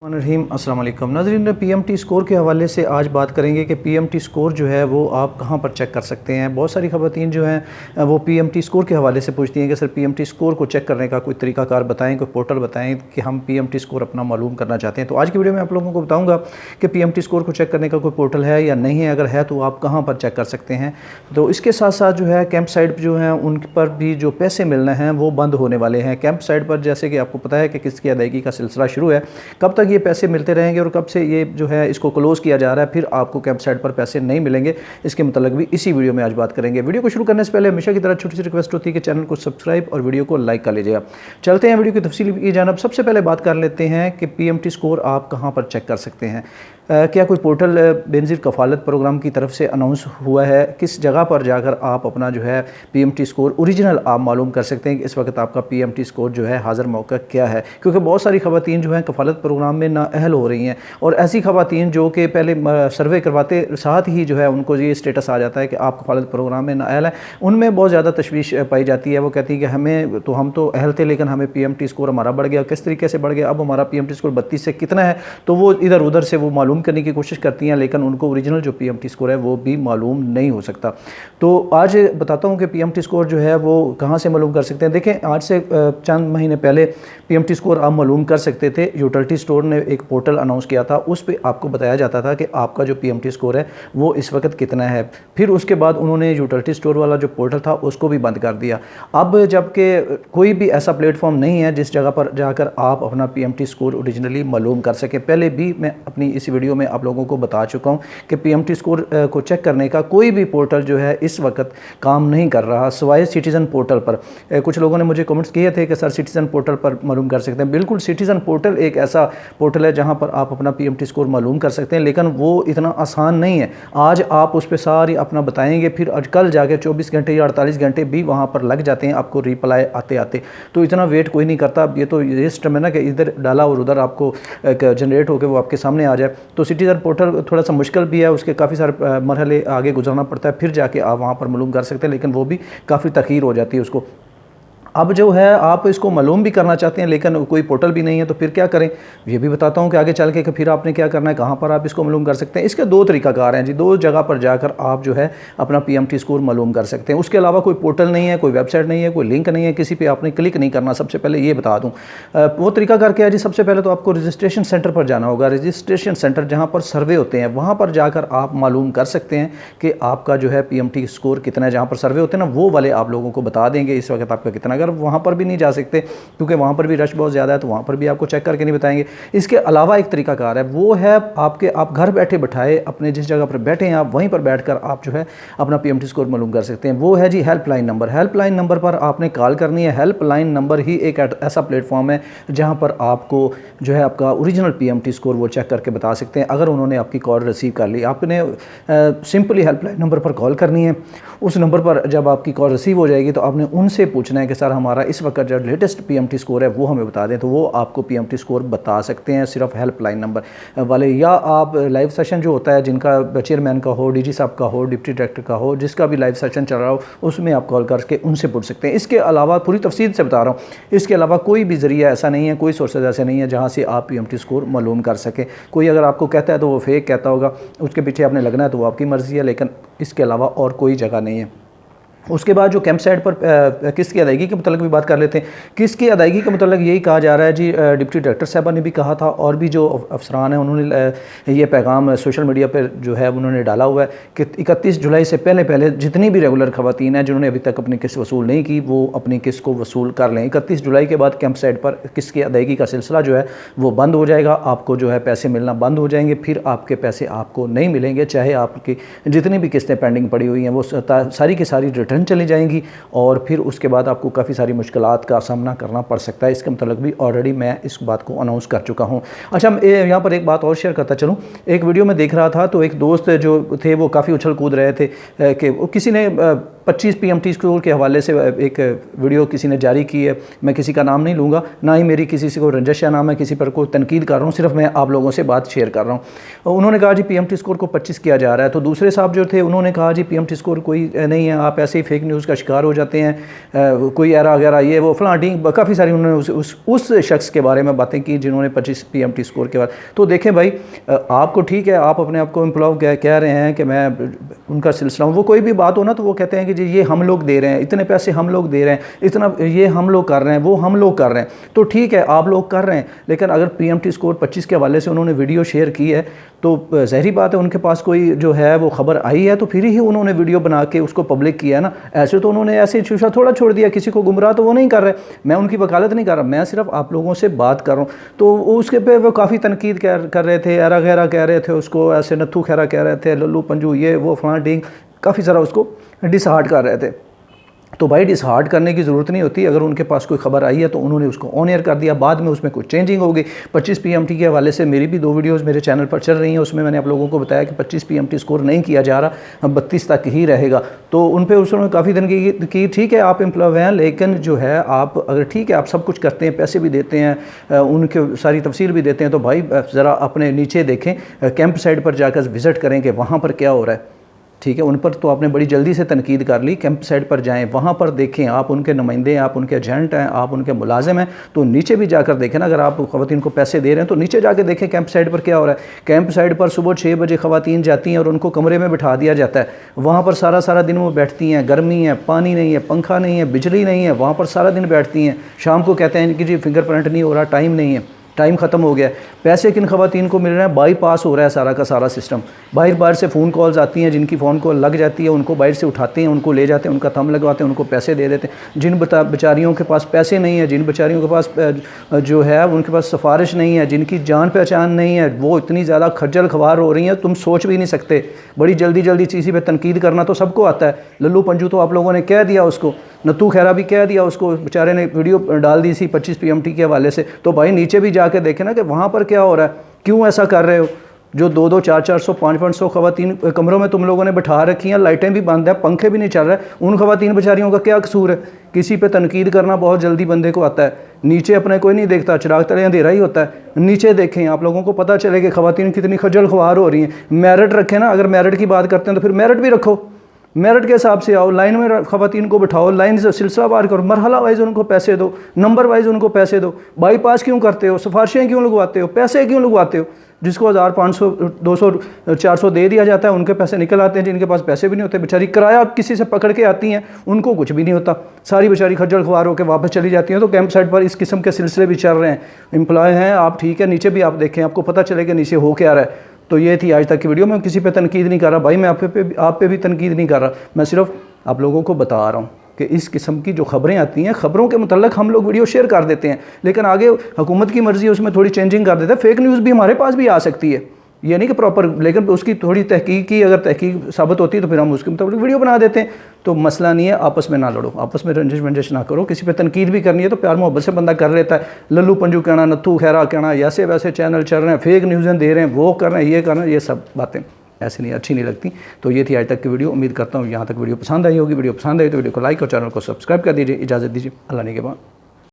रहीम अस्सलाम वालेकुम नाज़रीन, पीएमटी स्कोर के हवाले से आज बात करेंगे कि पीएमटी स्कोर जो है वो आप कहाँ पर चेक कर सकते हैं। बहुत सारी ख़वातीन जो हैं वो पीएमटी स्कोर के हवाले से पूछती हैं कि सर पीएमटी स्कोर को चेक करने का कोई तरीकाकार बताएं, कोई पोर्टल बताएं कि हम पीएमटी स्कोर अपना मालूम करना चाहते हैं। तो आज की वीडियो में आप लोगों को बताऊँगा कि पीएमटी स्कोर को चेक करने का कोई पोर्टल है या नहीं है, अगर है तो आप कहाँ पर चेक कर सकते हैं। तो इसके साथ साथ जो है कैंप साइट जो हैं उन पर भी जो पैसे मिलने हैं वो बंद होने वाले हैं। कैंप साइट पर जैसे कि आपको पता है कि किसकी अदायगी का सिलसिला शुरू है, कब तक ये पैसे मिलते रहेंगे और कब से ये जो है इसको क्लोज़ किया जा रहा है, फिर आपको कैंप साइट पर पैसे नहीं मिलेंगे, इसके मतलब भी इसी वीडियो में आज बात करेंगे। वीडियो को शुरू करने से पहले हमेशा की तरह छोटी सी रिक्वेस्ट होती है कि चैनल को सब्सक्राइब और वीडियो को लाइक कर लीजिएगा। चलते हैं वीडियो की तफसील की जानब। सबसे पहले बात कर लेते हैं कि पीएमटी स्कोर आप कहाँ पर चेक कर सकते हैं। क्या कोई पोर्टल बेनज़ीर कफ़ालत प्रोग्राम की तरफ से अनाउंस हुआ है? किस जगह पर जाकर आप अपना जो है पीएमटी स्कोर ओरिजिनल आप मालूम कर सकते हैं कि इस वक्त आपका पीएमटी स्कोर जो है हाज़िर मौका क्या है? क्योंकि बहुत सारी ख़वातीन जो हैं कफ़ालत प्रोग्राम में नाअहल हो रही हैं और ऐसी ख़वातीन जो कि पहले सर्वे करवाते साथ ही जो है उनको ये स्टेटस आ जाता है कि आप कफ़ालत प्रोग्राम में नाअहल हैं, उनमें बहुत ज़्यादा तशवीश पाई जाती है। वो कहती है कि हम तो अहल थे लेकिन हमें पीएमटी स्कोर हमारा बढ़ गया, किस तरीके से बढ़ गया, अब हमारा पीएमटी स्कोर 32 से कितना है। तो वो इधर उधर से वो मालूम करने की कोशिश करती हैं लेकिन उनको ओरिजिनल जो पीएमटी स्कोर है वो भी मालूम नहीं हो सकता। तो आज बताता हूं कि पीएमटी स्कोर जो है वो कहां से मालूम कर सकते हैं। देखें, आज से चंद महीने पहले पीएमटी स्कोर आप मालूम कर सकते थे। यूटिलिटी स्टोर ने एक पोर्टल अनाउंस किया था, उस पर आपको बताया जाता था कि आपका जो पीएमटी स्कोर है वो इस वक्त कितना है। फिर उसके बाद उन्होंने यूटिलिटी स्टोर वाला जो पोर्टल था उसको भी बंद कर दिया। अब जबकि कोई भी ऐसा प्लेटफॉर्म नहीं है जिस जगह पर जाकर आप अपना पीएमटी स्कोर ओरिजिनली मालूम कर सकें। पहले भी मैं अपनी इस वीडियो में आप लोगों को बता चुका हूं कि पीएमटी स्कोर को चेक करने का कोई भी पोर्टल जो है इस वक्त काम नहीं कर रहा सिवाय सिटीज़न पोर्टल पर। कुछ लोगों ने मुझे कमेंट्स किए थे कि सर सिटीज़न पोर्टल पर मालूम कर सकते हैं। बिल्कुल, सिटीज़न पोर्टल एक ऐसा पोर्टल है जहां पर आप अपना पीएमटी स्कोर मालूम कर सकते हैं, लेकिन वो इतना आसान नहीं है। आज आप उस पर सारी अपना बताएंगे, फिर कल जाके 24 घंटे या 48 घंटे भी वहाँ पर लग जाते हैं आपको रिप्लाई आते आते। तो इतना वेट कोई नहीं करता। ये तो ये सिस्टम है ना कि इधर डाला और उधर आपको जनरेट होकर वो आपके सामने आ जाए। तो सिटीज़न पोर्टल थोड़ा सा मुश्किल भी है, उसके काफ़ी सारे मरहले आगे गुजरना पड़ता है, फिर जाके आप वहाँ पर मालूम कर सकते हैं, लेकिन वो भी काफ़ी तख़ीर हो जाती है उसको। अब जो है आप इसको मालूम भी करना चाहते हैं लेकिन कोई पोर्टल भी नहीं है, तो फिर क्या करें ये भी बताता हूं कि आगे चल के कि फिर आपने क्या करना है, कहां पर आप इसको मालूम कर सकते हैं। इसके दो तरीकाकार हैं जी, दो जगह पर जाकर आप जो है अपना पीएमटी स्कोर मालूम कर सकते हैं। उसके अलावा कोई पोर्टल नहीं है, कोई वेबसाइट नहीं है, कोई लिंक नहीं है, किसी पे आपने क्लिक नहीं करना। सबसे पहले ये बता दूँ वो तरीकाकार क्या है जी। सबसे पहले तो आपको रजिस्ट्रेशन सेंटर पर जाना होगा। रजिस्ट्रेशन सेंटर जहाँ पर सर्वे होते हैं वहाँ पर जाकर आप मालूम कर सकते हैं कि आपका जो है पीएमटी स्कोर कितना है। जहाँ पर सर्वे होते हैं ना वो वाले आप लोगों को बता देंगे इस वक्त आपका कितना। अगर वहाँ पर भी नहीं जा सकते क्योंकि वहाँ पर भी रश बहुत ज़्यादा है तो वहाँ पर भी आपको चेक करके नहीं बताएंगे। इसके अलावा एक तरीकाकार है, वो है आप घर बैठे बैठाए अपने जिस जगह पर बैठे हैं आप वहीं पर बैठकर आप जो है अपना पीएमटी स्कोर मालूम कर सकते हैं। वो है जी हेल्पलाइन नंबर। हेल्पलाइन नंबर पर आपने कॉल करनी है। हेल्पलाइन नंबर ही एक ऐसा प्लेटफॉर्म है जहाँ पर आपको जो है आपका ओरिजिनल पीएमटी स्कोर वो चेक करके बता सकते हैं अगर उन्होंने आपकी कॉल रिसीव कर ली। आपने सिंपली हेल्पलाइन नंबर पर कॉल करनी है। उस नंबर पर जब आपकी कॉल रिसीव हो जाएगी तो आपने उनसे पूछना है कि सर हमारा इस वक्त जो लेटेस्ट पीएमटी स्कोर है वो हमें बता दें, तो वो आपको पीएमटी स्कोर बता सकते हैं सिर्फ हेल्पलाइन नंबर वाले। या आप लाइव सेशन जो होता है जिनका चेयरमैन का हो, डीजी साहब का हो, डिप्टी डायरेक्टर का हो, जिसका भी लाइव सेशन चल रहा हो उसमें आप कॉल करके उनसे पूछ सकते हैं। इसके अलावा पूरी तफसील से बता रहा हूँ, इसके अलावा कोई भी ज़रिया ऐसा नहीं है, कोई सोर्सेज ऐसे नहीं है जहाँ से आप पीएमटी स्कोर मालूम कर सकें। कोई अगर आपको कहता है तो वो फेक कहता होगा, उसके पीछे आपने लगना है तो वो आपकी मर्ज़ी है, लेकिन इसके अलावा और कोई जगह नहीं है। उसके बाद जो कैंप साइट पर किस्त की अदायगी के मतलब भी बात कर लेते हैं। किस्त की अदायगी का मतलब यही कहा जा रहा है जी, डिप्टी डायरेक्टर साहबा ने भी कहा था और भी जो अफसरान हैं उन्होंने ये पैगाम सोशल मीडिया पर जो है उन्होंने डाला हुआ है कि 31 जुलाई से पहले जितनी भी रेगुलर खवातीन हैं जिन्होंने अभी तक अपनी किस्त वसूल नहीं की वो अपनी किस्त को वसूल कर लें। 31 जुलाई के बाद कैंप साइट पर किस्त की अदायगी का सिलसिला जो है वो बंद हो जाएगा। आपको जो है पैसे मिलना बंद हो जाएंगे, फिर आपके पैसे आपको नहीं मिलेंगे, चाहे आपकी जितनी भी किस्तें पेंडिंग पड़ी हुई हैं वो सारी की सारी रिटर्न चली जाएंगी और फिर उसके बाद आपको काफ़ी सारी मुश्किलात का सामना करना पड़ सकता है। इसके मतलब भी ऑलरेडी मैं इस बात को अनाउंस कर चुका हूँ। अच्छा, यहाँ पर एक बात और शेयर करता चलूँ। एक वीडियो में देख रहा था तो एक दोस्त जो थे वो काफ़ी उछल कूद रहे थे कि किसी ने 25 PMT اسکور کے حوالے سے ایک ویڈیو کسی نے جاری کی ہے, میں کسی کا نام نہیں لوں گا, نہ ہی میری کسی سے کوئی رنجش یا نام ہے, کسی پر کوئی تنقید کر رہا ہوں, صرف میں آپ لوگوں سے بات شیئر کر رہا ہوں. انہوں نے کہا جی PMT اسکور کو 25 کیا جا رہا ہے. تو دوسرے صاحب جو تھے انہوں نے کہا جی PMT اسکور کوئی نہیں ہے, آپ ایسے ہی فیک نیوز کا شکار ہو جاتے ہیں, کوئی ایرا وغیرہ یہ وہ فلاں ڈینگ, کافی ساری انہوں نے اس شخص کے بارے میں باتیں کی جنہوں نے 25 PMT اسکور کے بعد. تو دیکھیں بھائی, آپ کو ٹھیک ہے, آپ اپنے آپ کو امپلاؤ کہہ رہے ہیں کہ میں ان کا سلسلہ ہوں, وہ کوئی بھی بات ہو نا تو وہ کہتے ہیں کہ جی یہ ہم لوگ دے رہے ہیں, اتنے پیسے ہم لوگ دے رہے ہیں, اتنا یہ ہم لوگ کر رہے ہیں, وہ ہم لوگ کر رہے ہیں. تو ٹھیک ہے آپ لوگ کر رہے ہیں, لیکن اگر PMT اسکور 25 کے حوالے سے انہوں نے ویڈیو شیئر کی ہے تو ظاہری بات ہے ان کے پاس کوئی جو ہے وہ خبر آئی ہے تو پھر ہی انہوں نے ویڈیو بنا کے اس کو پبلک کیا ہے نا. ایسے تو انہوں نے ایسے شوشہ تھوڑا چھوڑ دیا, کسی کو گمراہ تو وہ نہیں کر رہے, میں ان کی وکالت نہیں کر رہا, میں صرف آپ لوگوں سے بات کر رہا ہوں. تو اس کے پہ وہ کافی تنقید کر رہے تھے, ایرا غیرہ کہہ رہے تھے اس کو, ایسے نتھو خیرہ کہہ رہے تھے, للو پنجو یہ وہ فلاں ڈینگ, کافی سارا اس کو ڈس ہارٹ کر رہے تھے. تو بھائی ڈس ہارٹ کرنے کی ضرورت نہیں ہوتی, اگر ان کے پاس کوئی خبر آئی ہے تو انہوں نے اس کو آن ایئر کر دیا, بعد میں اس میں کوئی چینجنگ ہوگی. 25 PMT کے حوالے سے میری بھی 2 ویڈیوز میرے چینل پر چل رہی ہیں, اس میں میں نے آپ لوگوں کو بتایا کہ 25 PMT اسکور نہیں کیا جا رہا, 32 تک ہی رہے گا. تو ان پہ اس نے کافی تنقید کی. ٹھیک ہے آپ امپلائی ہیں, لیکن جو ہے آپ اگر ٹھیک ہے آپ سب کچھ کرتے ہیں, پیسے بھی دیتے ہیں, ان کے ساری تفصیل بھی دیتے ہیں, تو بھائی ذرا اپنے نیچے دیکھیں, کیمپ سائٹ پر جا کر وزٹ کریں کہ وہاں پر کیا ہو رہا ہے. ٹھیک ہے, ان پر تو آپ نے بڑی جلدی سے تنقید کر لی, کیمپ سائٹ پر جائیں, وہاں پر دیکھیں, آپ ان کے نمائندے ہیں, آپ ان کے ایجنٹ ہیں, آپ ان کے ملازم ہیں, تو نیچے بھی جا کر دیکھیں نا. اگر آپ خواتین کو پیسے دے رہے ہیں تو نیچے جا کے دیکھیں کیمپ سائٹ پر کیا ہو رہا ہے. کیمپ سائٹ پر صبح 6 بجے خواتین جاتی ہیں اور ان کو کمرے میں بٹھا دیا جاتا ہے, وہاں پر سارا دن وہ بیٹھتی ہیں, گرمی ہے, پانی نہیں ہے, پنکھا نہیں ہے, بجلی نہیں ہے, وہاں پر سارا دن بیٹھتی ہیں. شام کو کہتے ہیں کہ جی فنگر پرنٹ نہیں ہو رہا, ٹائم نہیں ہے, ٹائم ختم ہو گیا ہے. پیسے کن خواتین کو مل رہے ہیں, بائی پاس ہو رہا ہے سارا کا سارا سسٹم. باہر سے فون کالز آتی ہیں, جن کی فون کال لگ جاتی ہے ان کو باہر سے اٹھاتے ہیں, ان کو لے جاتے ہیں, ان کا تھم لگواتے ہیں, ان کو پیسے دے دیتے ہیں. جن بیچاریوں کے پاس پیسے نہیں ہیں, جن بیچاریوں کے پاس جو ہے ان کے پاس سفارش نہیں ہے, جن کی جان پہچان نہیں ہے, وہ اتنی زیادہ کھجل خوار ہو رہی ہیں تم سوچ بھی نہیں سکتے. بڑی جلدی چیزیں پہ تنقید کرنا تو سب کو آتا ہے. للو پنجو تو آپ لوگوں نے کہہ دیا اس کو, نتھو خیرہ بھی کہہ دیا اس کو, بیچارے نے ویڈیو ڈال دی تھی 25 PMT کے حوالے سے. تو بھائی نیچے بھی جا کے دیکھیں نا کہ وہاں پر کیا ہو رہا ہے, کیوں ایسا کر رہے ہو. جو 200 400 500 خواتین کمروں میں تم لوگوں نے بٹھا رکھی ہیں, لائٹیں بھی بند ہیں, پنکھے بھی نہیں چل رہے, ان خواتین بیچاریوں کا کیا قصور ہے. کسی پہ تنقید کرنا بہت جلدی بندے کو آتا ہے, نیچے اپنے کوئی نہیں دیکھتا, چراغ تلے اندھیرا ہی ہوتا ہے. نیچے دیکھیں, آپ لوگوں کو پتہ چلے کہ خواتین کتنی خجل خوار ہو رہی ہیں. میرٹ رکھیں نا, اگر میرٹ کی بات کرتے ہیں تو پھر میرٹ بھی رکھو, میرٹ کے حساب سے آؤ, لائن میں خواتین کو بٹھاؤ, لائن سے سلسلہ وار کرو, مرحلہ وائز ان کو پیسے دو, نمبر وائز ان کو پیسے دو. بائی پاس کیوں کرتے ہو, سفارشیں کیوں لگواتے ہو, پیسے کیوں لگواتے ہو. جس کو 1000 500 200 400 دے دیا جاتا ہے, ان کے پیسے نکل آتے ہیں. جن کے پاس پیسے بھی نہیں ہوتے, بیچاری کرایہ کسی سے پکڑ کے آتی ہیں, ان کو کچھ بھی نہیں ہوتا, ساری بیچاری خجل خوار ہو کے واپس چلی جاتی ہیں. تو کیمپ سائٹ پر اس قسم کے سلسلے بھی چل رہے ہیں. امپلائی ہیں آپ, ٹھیک ہے, نیچے بھی آپ دیکھیں, آپ کو پتہ چلے کہ نیچے ہو کیا رہا ہے. تو یہ تھی آج تک کی ویڈیو. میں کسی پہ تنقید نہیں کر رہا بھائی, میں آپ پہ بھی تنقید نہیں کر رہا, میں صرف آپ لوگوں کو بتا رہا ہوں کہ اس قسم کی جو خبریں آتی ہیں, خبروں کے متعلق ہم لوگ ویڈیو شیئر کر دیتے ہیں, لیکن آگے حکومت کی مرضی ہے, اس میں تھوڑی چینجنگ کر دیتے ہیں. فیک نیوز بھی ہمارے پاس بھی آ سکتی ہے, یہ نہیں کہ پراپر, لیکن اس کی تھوڑی تحقیق کی, اگر تحقیق ثابت ہوتی ہے تو پھر ہم اس کے مطابق ویڈیو بنا دیتے ہیں. تو مسئلہ نہیں ہے, آپس میں نہ لڑو, آپس میں رنجش نہ کرو. کسی پہ تنقید بھی کرنی ہے تو پیار محبت سے بندہ کر لیتا ہے. للو پنجو کہنا, نتھو خیرہ کہنا, ایسے ویسے چینل چل رہے ہیں, فیک نیوزیں دے رہے ہیں, وہ کر رہے ہیں, یہ کر رہے ہیں, یہ سب باتیں ایسے نہیں, اچھی نہیں لگتی. تو یہ تھی آج تک کی ویڈیو. امید کرتا ہوں یہاں تک ویڈیو پسند آئی ہوگی. ویڈیو پسند آئی تو ویڈیو کو لائک اور چینل کو سبسکرائب کر دیجیے. اجازت دیجیے, اللہ نے کے بعد.